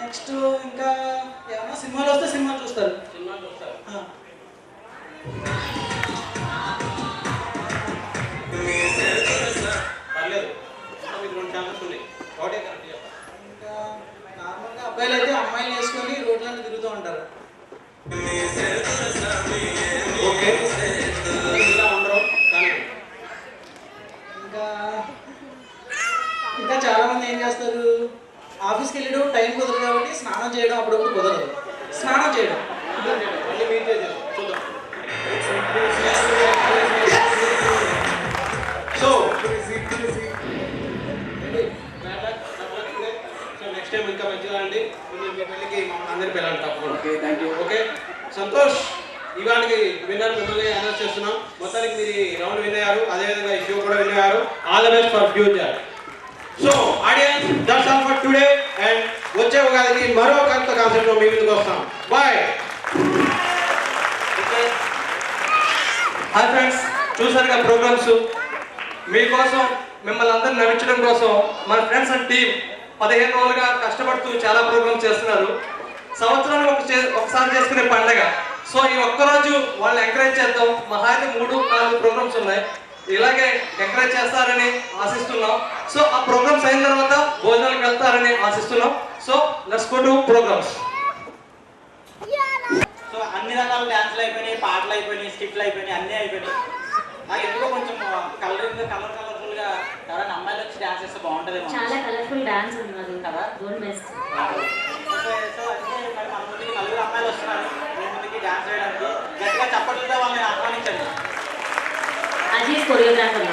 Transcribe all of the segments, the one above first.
Next ఇంకా ఏమన్నా సినిమాలు వస్తే సినిమాలు చూస్తారు. పర్లేదు, మీకు 2 ఛానల్స్ ఉన్నాయి. ఇంకా నార్మల్గా అబ్బాయిలు అయితే అమ్మాయిలు వేసుకొని రోడ్లను తిరుగుతూ ఉంటారు. ఓకే, ఇలా ఉండరు కానీ ఇంకా ఇంకా చాలామంది ఏం చేస్తారు, ఆఫీస్కి వెళ్ళడం టైం కుదరదు కాబట్టి స్నానం చేయడం అప్పుడప్పుడు కుదరదు. స్నానం చేయడం మళ్ళీ మీరు చూద్దాం. సో నెక్స్ట్ టైం ఇంకా మంచిగా అండి. మీ పెళ్ళికి మమ్మల్ని అందరి పిల్లలు తప్పకుండా. Okay, thank you. Okay Santosh, ఇవాళకి విన్నర్ మిమ్మల్ని అనౌన్స్ చేస్తున్నాం. మొత్తానికి మీరు రౌండ్ విన్ అయ్యారు, అదేవిధంగా ఈ షో కూడా విన్ అయ్యారు. All the best for future. So audience, that's all for today. And వచ్చే ఉగాదికి మరో కొత్త కాన్సెప్ట్ లో మీ ముందుకు వస్తాం. బాయ్. హాయ్ ఫ్రెండ్స్, చూసారుగా ప్రోగ్రామ్స్. మీకోసం మిమ్మల్ని అందరూ నవ్వించడం కోసం మన ఫ్రెండ్స్ అండ్ టీం 15 రోజులుగా కష్టపడుతూ చాలా ప్రోగ్రామ్స్ చేస్తున్నారు. సంవత్సరానికి ఒకసారి చేసుకునే పండగ. సో ఈ ఒక్కరోజు వాళ్ళని ఎంకరేజ్ చేద్దాం. మహా అయితే 3-4 ప్రోగ్రామ్స్ ఉన్నాయి. ఇలాగే ఎంకరేజ్ చేస్తారని ఆశిస్తున్నాం. సో ఆ ప్రోగ్రామ్స్ అయిన తర్వాత భోజనాలకు వెళ్తారని ఆశిస్తున్నాం. So let's go to programmes. So అన్ని రకాల డ్యాన్స్లు అయిపోయినాయి, పాటలు అయిపోయినాయి, స్కిట్లు అయిపోయినాయి, అన్నీ అయిపోయినాయి. నాకు ఎందుకో కొంచెం కలర్ఫుల్ గా ఎవరైనా అమ్మాయిలు వచ్చి డాన్స్ చేస్తే బాగుంటది. చాలా కలర్ఫుల్ డాన్స్ ఉన్నది కదా. Don't miss. సో అంటే మరి మన ముందుకి 4 అమ్మాయిలు వస్తున్నారు మీ ముందుకి డాన్స్ చేయడానికి. గట్టిగా చప్పట్లతో వాళ్ళని ఆహ్వానించండి. అజీజ్ కొరియోగ్రాఫర్.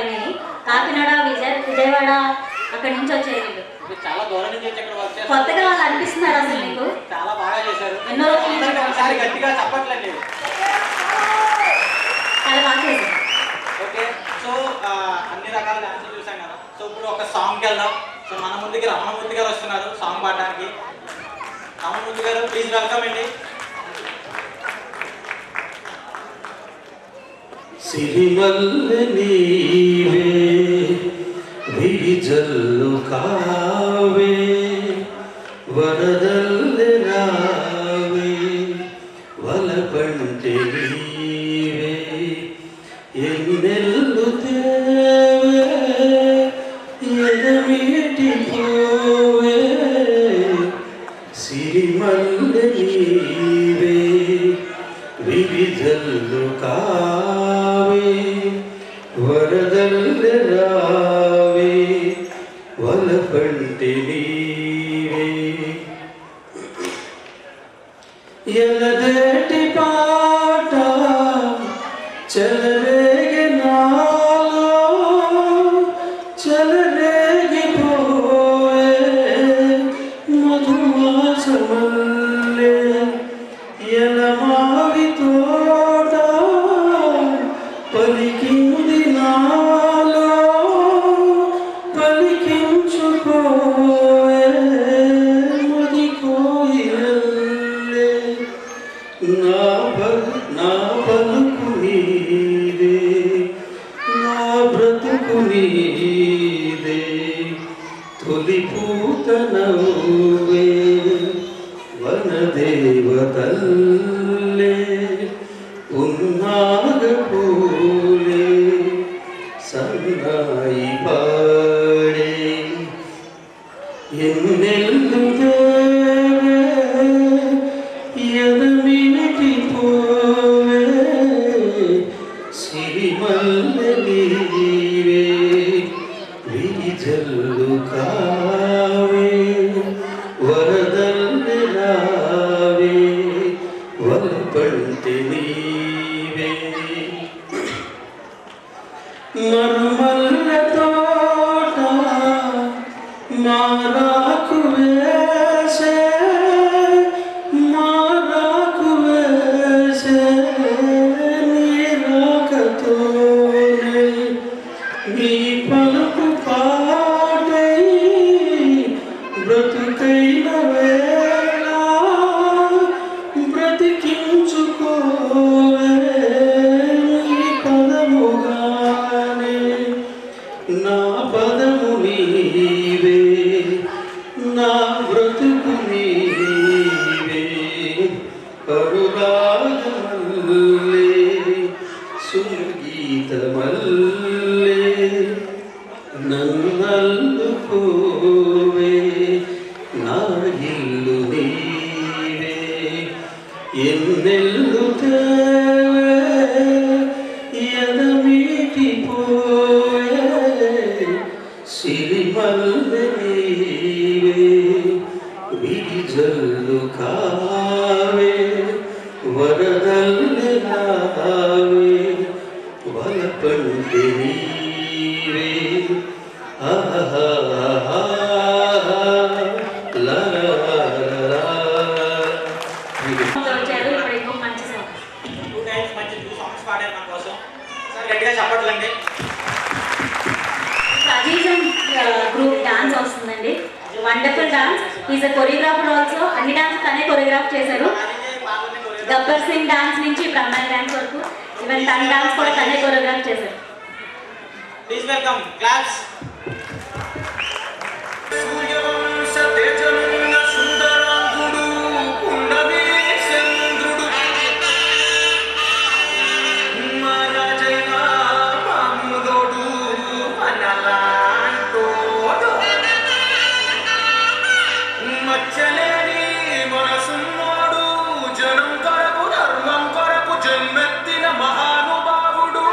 అయినాయి. కాకినాడ, విజయవాడ అక్కడి నుంచి వచ్చారు వీళ్ళు. చాలా దూరం నుంచి వచ్చి ఇక్కడ వర్క్ చేస్తారు. కొత్తగా వాళ్ళు అనిపిస్తున్నారు అసలు మీకు. చాలా బాగా చేశారు. ఎన్నో రోజుల నుంచి ఒకసారి గట్టిగా చెప్పట్లండి. చాలా బాగా చేశారు. ఓకే, సో అన్ని రకాల డాన్సులు చూసాం కదా. సో ఇప్పుడు ఒక సాంగ్కి వెళ్దాం. సో మన ముందుకి రమణమూర్తి గారు వస్తున్నారు సాంగ్ పాడడానికి. రమణమూర్తి గారు ప్లీజ్ వెల్కమ్ అండి. సిరిమల్లె నీవే విరిజల్లు కావే వరదల్లె రావే వలపంటే నీవే ఎన్నెల్లు తేవే ఎదమీటి పోవే సిరిమల్లె నీవే విరిజల్లు కావే వరదల్లె రావే వలపంటి నీవే ఎలదేటి పాట చెలరేగి నాలో చెలరేగిపోవే మధుమాసమల్లె ఎలమావి తోట పలికింది నాలో పలికించుకోవే మది కోయిలల్లే నా పలుకు నీదే నా బ్రతుకు నీదే తొలి పూత నవ్వే వనదేవతల్లే ఉన్నాగ పూలే సన్నాయి పాడే ఎన్నెల్లు దేవే ఎదమిటి పోవే సిరిమల్లె నీవే విరిజల్లు కావే వరదల్లె రావే వలపంటి నీవే మరుమల్లె తోట మారాకు వేసే మారాకు వేసే నీరాకతోనే నీ పలుకు పాటై బ్రతుకైన వేళ బ్రతికించుకోవే నీ పదముగానే నా పదము నీవే నా బ్రతుకు నీవే కరురాగమల్లే సుగీతమల్లే నన్నల్లుకోవే నా ఇల్లు నీవే ఎన్నెల్లు తేవే ఎదమీటి పోవే సిరిమల్లె నీవే విరిజల్లు కావే వరదల్లె రావే వలపంటి నీవే ఆహా లా వచ్చారు. ఇప్పుడు ఇంకో మంచి సాంగ్. 2 times మంచి 2 సాంగ్స్ పాడారు మన కోసం. సార్ గట్టిగా చెప్పట్లండి. అజీజం గ్రూప్ డాన్స్ వస్తుందండి. Wonderful dance. Is a choreographer also. అన్ని డాన్స్ తనే కొరియోగ్రాఫ్ చేశారు. గబ్బర్ సింగ్ డాన్స్ నుంచి బ్రహ్మాయి డాన్స్ వరకు ఈవెన్ తన డాన్స్ కూడా తనే కొరియోగ్రాఫ్ చేశారు. Please welcome claps. మహానుభావుడు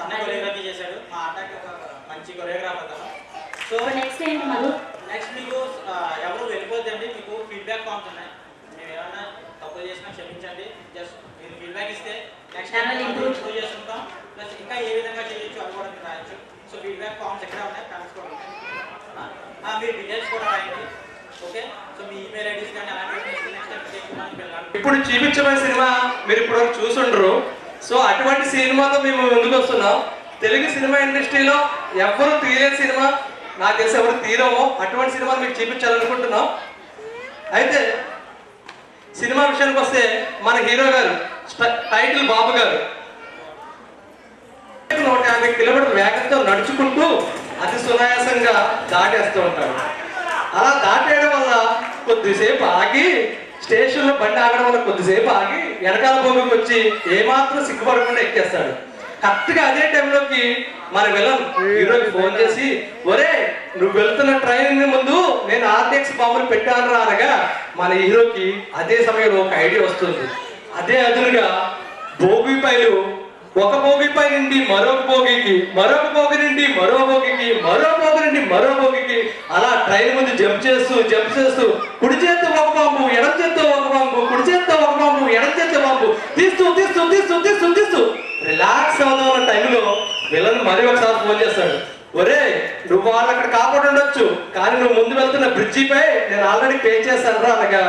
తనే కొరియోగ్రఫీ చేశాడు. మా ఆటకి ఒక మంచి కొరియోగ్రాఫర్ తను. సో నెక్స్ట్ ఏంటి మధు? నెక్స్ట్ మీకు ఎవరు వెళ్ళిపోద్దండి, మీకు ఫీడ్బ్యాక్ ఫామ్స్ ఉన్నాయి. మేము ఏమైనా తప్పులు చేసినా క్షమించండి. జస్ట్ మీరు ఫీడ్బ్యాక్ ఇస్తే నెక్స్ట్ టైం ఇంప్రూవ్ చేసుకుంటాం. ప్లస్ ఇంకా ఏ విధంగా చేయొచ్చు అది కూడా మీరు రాయొచ్చు. సో ఫీడ్బ్యాక్ ఫామ్స్ ఎక్కడ ఉన్నాయి, పెన్స్ కూడా ఉన్నాయి. మీ డీటెయిల్స్ కూడా రాయండి. ఓకే, సో మీ ఈమెయిల్ ఐడీస్ కానీ అలాంటి నెక్స్ట్ టైం చేయకుండా వెళ్ళండి. ఇప్పుడు చూపించబోయే సినిమా మీరు ఇప్పుడు చూసుండ్రు. సో అటువంటి సినిమాతో మేము ముందుకు వస్తున్నాం. తెలుగు సినిమా ఇండస్ట్రీలో ఎవరు తీయలేని సినిమా, నాకు తెలిసి ఎవరు తీరమో అటువంటి సినిమాలు మీకు చూపించాలనుకుంటున్నాం. అయితే సినిమా విషయానికి వస్తే మన హీరో గారు టైటిల్ బాబు గారు 150 కిలోమీటర్ల వేగంతో నడుచుకుంటూ అతి సునాయాసంగా దాటేస్తూ ఉంటాడు. అలా దాటేయడం వల్ల కొద్దిసేపు ఆగి, స్టేషన్లో బండి ఆగడం వల్ల కొద్దిసేపు ఆగి వెనకాల భూమికి వచ్చి ఏమాత్రం సిగ్గుపడకుండా ఎక్కేస్తాడు. కరెక్ట్గా అదే టైంలోకి మన విలన్ హీరోకి ఫోన్ చేసి, ఒరే నువ్వు వెళ్తున్న ట్రైన్ ముందు నేను ఆర్టిఎక్స్ బాంబులు పెట్టాను రా అనగా మన హీరోకి అదే సమయంలో ఒక ఐడియా వస్తుంది. అదే అదునుగా భోగిపైలు ఒక భోగిపై నుండి మరొక భోగికి, మరొక భోగి నుండి మరో భోగికి, మరో భోగి నుండి మరో భోగికి అలా ట్రైన్ ముందు జంప్ చేస్తూ కుడి చేత్తో ఒక బాంబు, ఎడం చేత్తో ఒక బాంబు, కుడి చేత్తో ఒక బాంబు, ఎడం చేత్తో బాంబు తీస్తూ రిలాక్స్ అవుతున్న టైంలో విలన్ మరి ఒకసారి ఫోన్ చేస్తాడు. ఒరే నువ్వు వాళ్ళు అక్కడ కాపాడు ఉండొచ్చు, కానీ నువ్వు ముందు వెళ్తున్న బ్రిడ్జిపై నేను ఆల్రెడీ పే చేశాను రా అనగా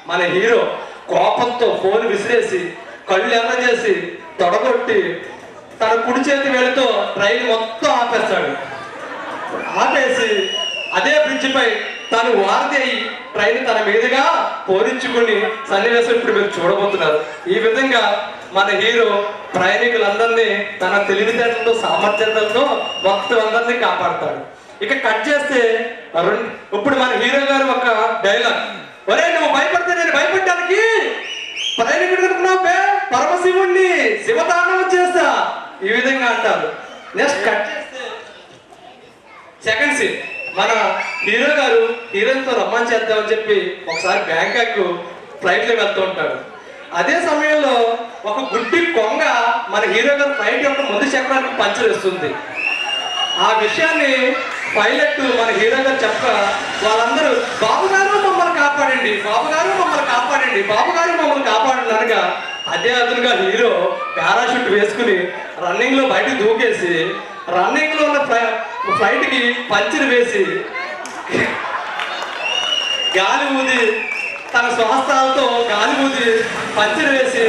మన హీరో కోపంతో ఫోన్ విసిరేసి కళ్ళు ఎర్ర చేసి తొడగొట్టి తన కుడి చేతి వేలుతో ట్రైన్ మొత్తం ఆపేస్తాడు. ఆపేసి అదే బ్రిడ్జిపై తను వారధి అయి ట్రైన్ తన మీదుగా పోరించుకుని సన్నివేశం ఇప్పుడు మీరు చూడబోతున్నారు. ఈ విధంగా మన హీరో ప్రయాణికులందరినీ తన తెలివితేటలతో సామర్థ్యంతో మొత్తం అందరినీ కాపాడతాడు. ఇక కట్ చేస్తే ఇప్పుడు మన హీరో గారు ఒక డైలాగ్, ఒరే నువ్వు భయపడితే నేను భయపడ్డానికి ప్రయాణికుడు పరమశివుణ్ణి శివతాండవం చేస్తా, ఈ విధంగా అంటారు. నెక్స్ట్ కట్ చేస్తే సెకండ్ సీన్, మన హీరో గారు హీరోయిన్తో రమ్మని చేద్దామని చెప్పి ఒకసారి బ్యాంకాక్ ఫ్లైట్లో వెళ్తూ ఉంటాడు. అదే సమయంలో ఒక గుడ్డి కొంగ మన హీరో గారు ఫ్లైట్ యొక్క ముందు చక్రానికి పంచర్ వేస్తుంది. ఆ విషయాన్ని పైలట్ మన హీరో గారు చెప్ప వాళ్ళందరూ బాబుగారు మమ్మల్ని కాపాడండి, బాబుగారు మమ్మల్ని కాపాడండి, బాబుగారు మమ్మల్ని కాపాడండి అనగా అదే అదునుగా హీరో పారాషూట్ వేసుకుని రన్నింగ్ లో బయటకు దూకేసి రన్నింగ్ లో ఉన్న ఫ్లైట్ కి పంచర్ వేసి గాలి ఊది తన స్వహస్తాలతో గాలి ఊది పంచర్ వేసి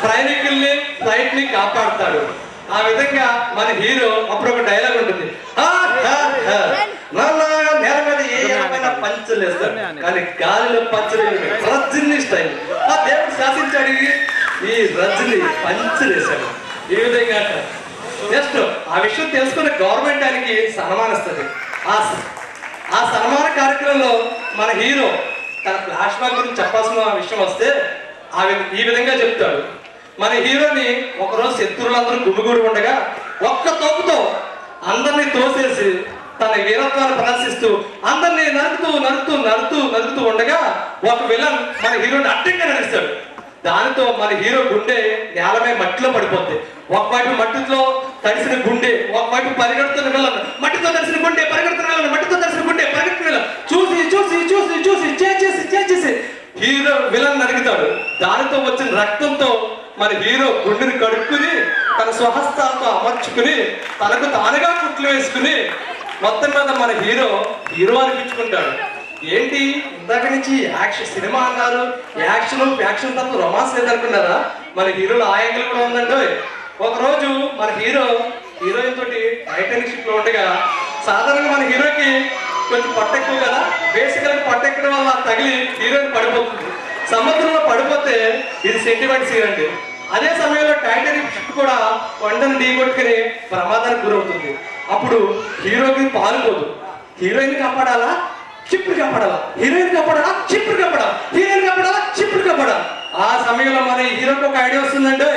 ప్రయాణికుల్ని ఫ్లైట్ ని కాపాడుతాడు. ఆ విధంగా మన హీరో అప్పుడు ఒక డైలాగ్ ఉంటుంది, నేల మీద ఏ రకమైన పంచర్లు వేస్తాడు కానీ గాలిలో పంచర్ రజ్జిని స్టైల్. ఆ దేవుడు శాసించాడు, ఈ రజ్జిని పంచర్ వేశాడు. ఈ విధంగా నెక్స్ట్ ఆ విషయం తెలుసుకున్న గవర్నమెంట్ ఆయనకి సన్మానిస్తుంది. ఆ సన్మాన కార్యక్రమంలో మన హీరో తన ఫ్లాష్ బ్యాక్ గురించి చెప్పాల్సిన విషయం వస్తే ఈ విధంగా చెప్తాడు. మన హీరోని ఒకరోజు శత్రువులందరూ గుమిగూడి ఉండగా ఒక్క తోపుతో అందరినీ తోసేసి తన వీరత్వాన్ని ప్రదర్శిస్తూ అందరినీ నరుకుతూ ఉండగా ఒక విలన్ మన హీరోని అడ్డంగా నడుస్తాడు. దానితో మన హీరో గుండె నేలమే మట్టిలో పడిపోద్ది. ఒకవైపు మట్టిలో తడిసిన గుండె, ఒకవైపు పరిగెడుతున్న విలన్, మట్టితో తడిసిన గుండె పరిగెడుతున్న విలన్, మట్టితో తడిసిన గుండె పరిగెడుతున్న విలన్ చూసి చేసి హీరో విలన్ నరుగుతాడు. దానితో వచ్చిన రక్తంతో మన హీరో గుండెని కడుక్కుని తన స్వహస్తాలతో అమర్చుకుని తనకు తానుగా కుట్లు వేసుకుని మొత్తం మీద మన హీరో అనిపించుకుంటాడు. ఏంటి ఇందాక నుంచి యాక్షన్ సినిమా అన్నారు, యాక్షన్ తప్ప రొమాన్స్ లేదనుకున్నారా? మన హీరోలో ఆ యాంగిల్ కూడా ఉందండి. ఒకరోజు మన హీరోయిన్ తోటి టైటానిక్ షిప్ లో ఉండగా సాధారణంగా మన హీరోకి కొంచెం పట్టెక్కువ కదా, బేసికల్ గా పట్టెక్కడం వల్ల తగిలి హీరోయిన్ పడిపోతుంది. సముద్రంలో పడిపోతే ఇది సెంటిమెంట్ సీన్ అండి. అదే సమయంలో టైటానిక్ షిప్ కూడా కొండను ఢీకొట్టుకుని ప్రమాదానికి గురవుతుంది. అప్పుడు హీరోకి పాలుపోదు. హీరోయిన్ కాపాడాలా, షిప్ని కాపాడాలా, హీరోయిన్ కాపాడాలా, షిప్ని కాపాడాలా, హీరోయిన్ కాపాడాలా, షిప్ని కాపాడాలా. ఆ సమయంలో మన హీరోకి ఒక ఐడియా వస్తుందండి.